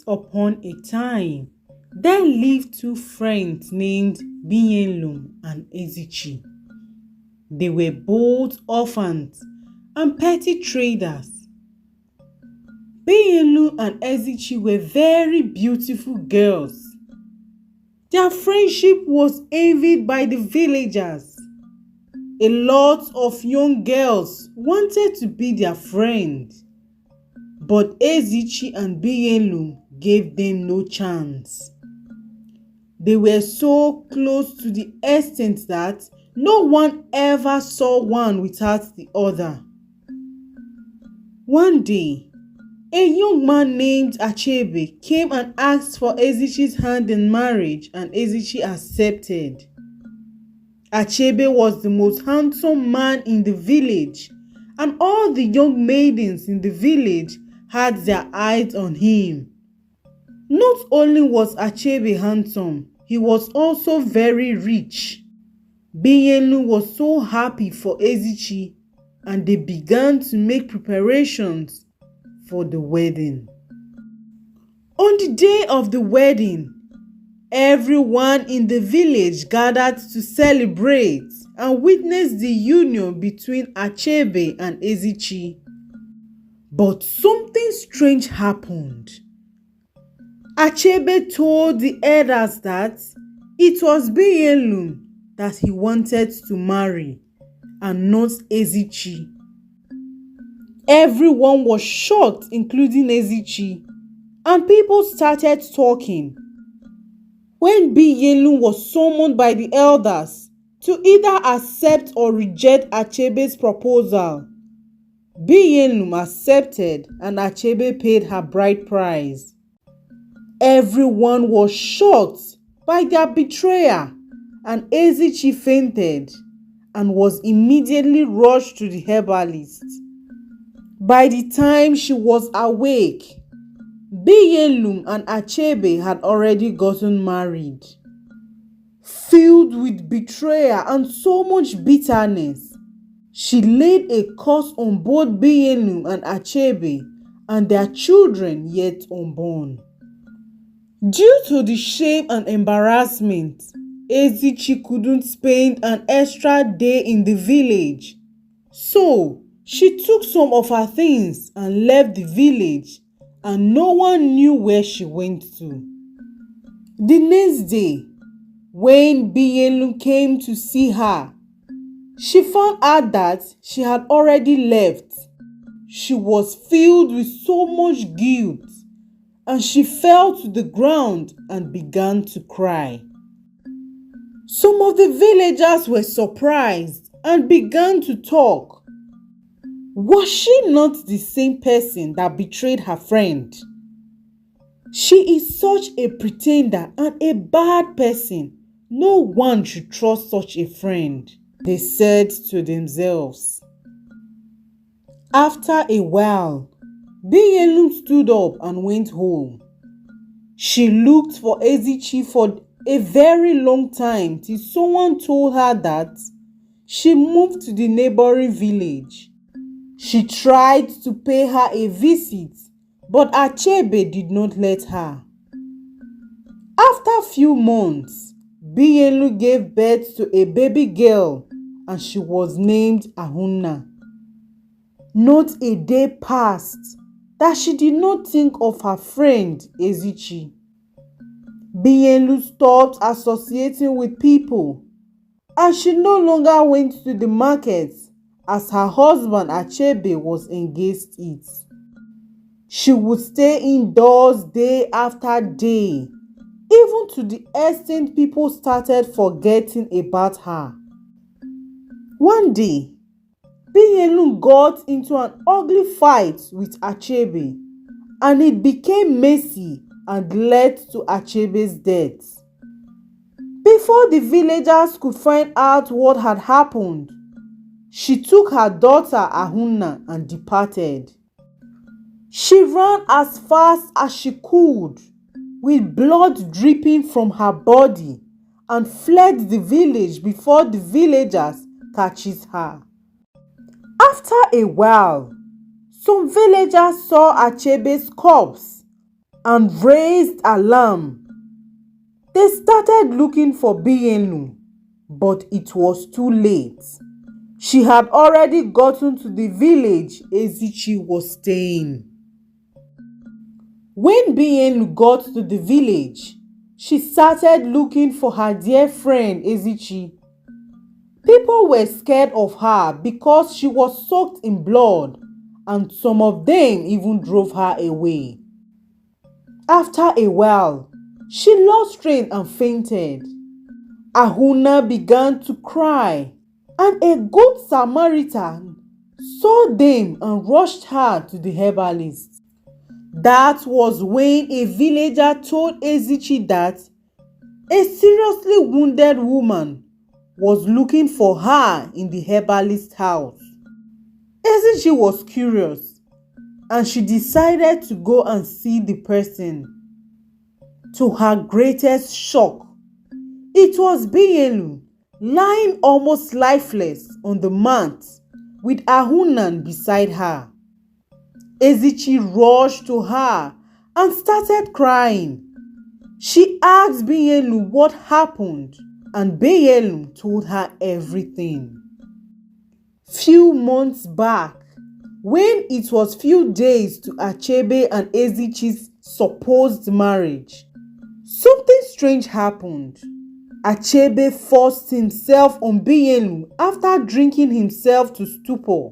upon a time, there lived two friends named Binyelum and Ezichi. They were both orphans and petty traders. Binyelum and Ezichi were very beautiful girls. Their friendship was envied by the villagers. A lot of young girls wanted to be their friend, but Ezichi and Binyelum gave them no chance. They were so close to the extent that no one ever saw one without the other. One day, a young man named Achebe came and asked for Ezichi's hand in marriage, and Ezichi accepted. Achebe was the most handsome man in the village, and all the young maidens in the village had their eyes on him. Not only was Achebe handsome, he was also very rich. Binyelum was so happy for Ezichi, and they began to make preparations for the wedding. On the day of the wedding, everyone in the village gathered to celebrate and witness the union between Achebe and Ezichi. But something strange happened. Achebe told the elders that it was Binyelum that he wanted to marry and not Ezichi. Everyone was shocked, including Ezichi, and people started talking. When Binyelum was summoned by the elders to either accept or reject Achebe's proposal, Binyelum accepted and Achebe paid her bride price. Everyone was shocked by their betrayal, and Ezichi fainted and was immediately rushed to the herbalist. By the time she was awake, Binyelum and Achebe had already gotten married. Filled with betrayal and so much bitterness, she laid a curse on both Binyelum and Achebe and their children yet unborn. Due to the shame and embarrassment, Ezichi couldn't spend an extra day in the village. So, she took some of her things and left the village, and no one knew where she went to. The next day, when Binyelum came to see her, she found out that she had already left. She was filled with so much guilt, and she fell to the ground and began to cry. Some of the villagers were surprised and began to talk. Was she not the same person that betrayed her friend? She is such a pretender and a bad person. No one should trust such a friend, they said to themselves. After a while, Binyelum stood up and went home. She looked for Ezichi for a very long time till someone told her that she moved to the neighboring village. She tried to pay her a visit, but Achebe did not let her. After a few months, Binyelum gave birth to a baby girl, and she was named Ahunna. Not a day passed that she did not think of her friend Ezichi. Binyelum stopped associating with people, and she no longer went to the market as her husband Achebe was against it. She would stay indoors day after day, even to the extent people started forgetting about her. One day, Binyelum got into an ugly fight with Achebe, and it became messy and led to Achebe's death. Before the villagers could find out what had happened, she took her daughter Ahunna and departed. She ran as fast as she could, with blood dripping from her body, and fled the village before the villagers catches her. After a while, some villagers saw Achebe's corpse and raised alarm. They started looking for Binyelum, but it was too late. She had already gotten to the village Ezichi was staying. When Binyelum got to the village, she started looking for her dear friend Ezichi. People were scared of her because she was soaked in blood, and some of them even drove her away. After a while, she lost strength and fainted. Ahuna began to cry, and a good Samaritan saw them and rushed her to the herbalist. That was when a villager told Ezichi that a seriously wounded woman was looking for her in the herbalist's house. Ezichi was curious, and she decided to go and see the person. To her greatest shock, it was Binyelum lying almost lifeless on the mat with Ahunan beside her. Ezichi rushed to her and started crying. She asked Binyelum what happened, and Binyelum told her everything. Few months back, when it was few days to Achebe and Ezichi's supposed marriage, something strange happened. Achebe forced himself on Binyelum after drinking himself to stupor.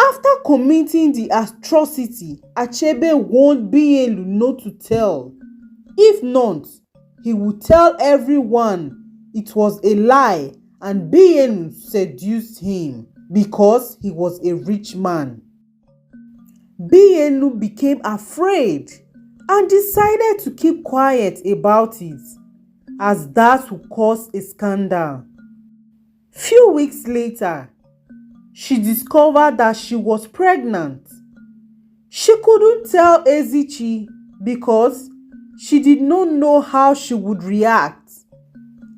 After committing the atrocity, Achebe warned Binyelum not to tell. If not, he would tell everyone it was a lie and Binyelum seduced him because he was a rich man. Binyelum became afraid and decided to keep quiet about it, as that would cause a scandal. Few weeks later, she discovered that she was pregnant. She couldn't tell Ezichi because she did not know how she would react.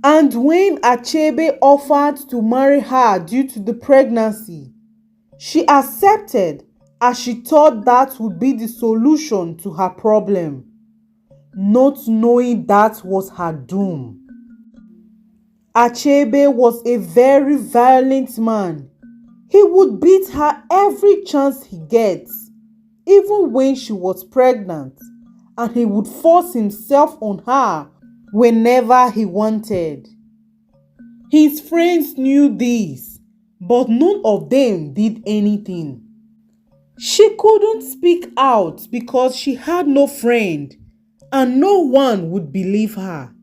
And when Achebe offered to marry her due to the pregnancy, she accepted as she thought that would be the solution to her problem, not knowing that was her doom. Achebe was a very violent man. He would beat her every chance he gets, even when she was pregnant, and he would force himself on her whenever he wanted. His friends knew this, but none of them did anything. She couldn't speak out because she had no friend, and no one would believe her.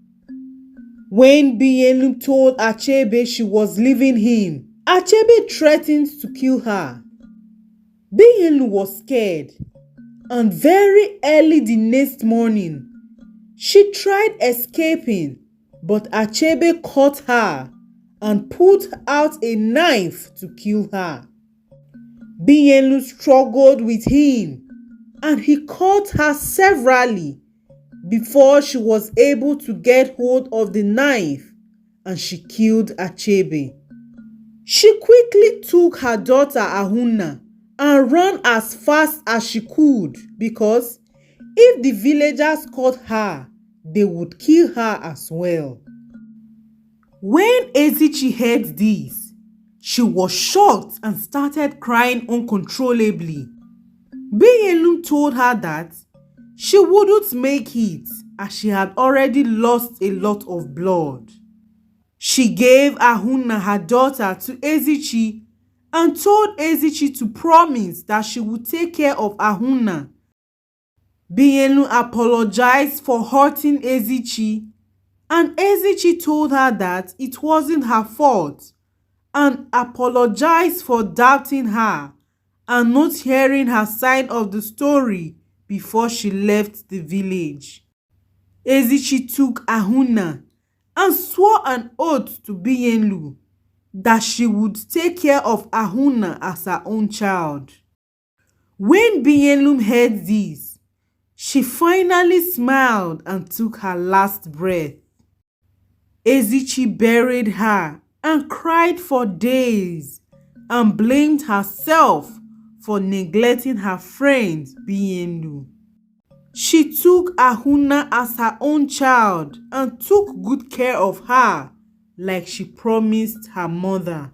When Binyelum told Achebe she was leaving him, Achebe threatened to kill her. Binyelum was scared, and very early the next morning, she tried escaping, but Achebe caught her and pulled out a knife to kill her. Binyelum struggled with him, and he caught her severally before she was able to get hold of the knife, and she killed Achebe. She quickly took her daughter Ahuna and ran as fast as she could because if the villagers caught her, they would kill her as well. When Ezichi heard this, she was shocked and started crying uncontrollably. Binyelum told her that she wouldn't make it as she had already lost a lot of blood. She gave Ahuna her daughter to Ezichi and told Ezichi to promise that she would take care of Ahuna. Binyelum apologized for hurting Ezichi, and Ezichi told her that it wasn't her fault and apologized for doubting her and not hearing her side of the story before she left the village. Ezichi took Ahuna and swore an oath to Binyelum that she would take care of Ahuna as her own child. When Binyelum heard this, she finally smiled and took her last breath. Ezichi buried her and cried for days and blamed herself for neglecting her friend Binyelum. She took Ahuna as her own child and took good care of her like she promised her mother.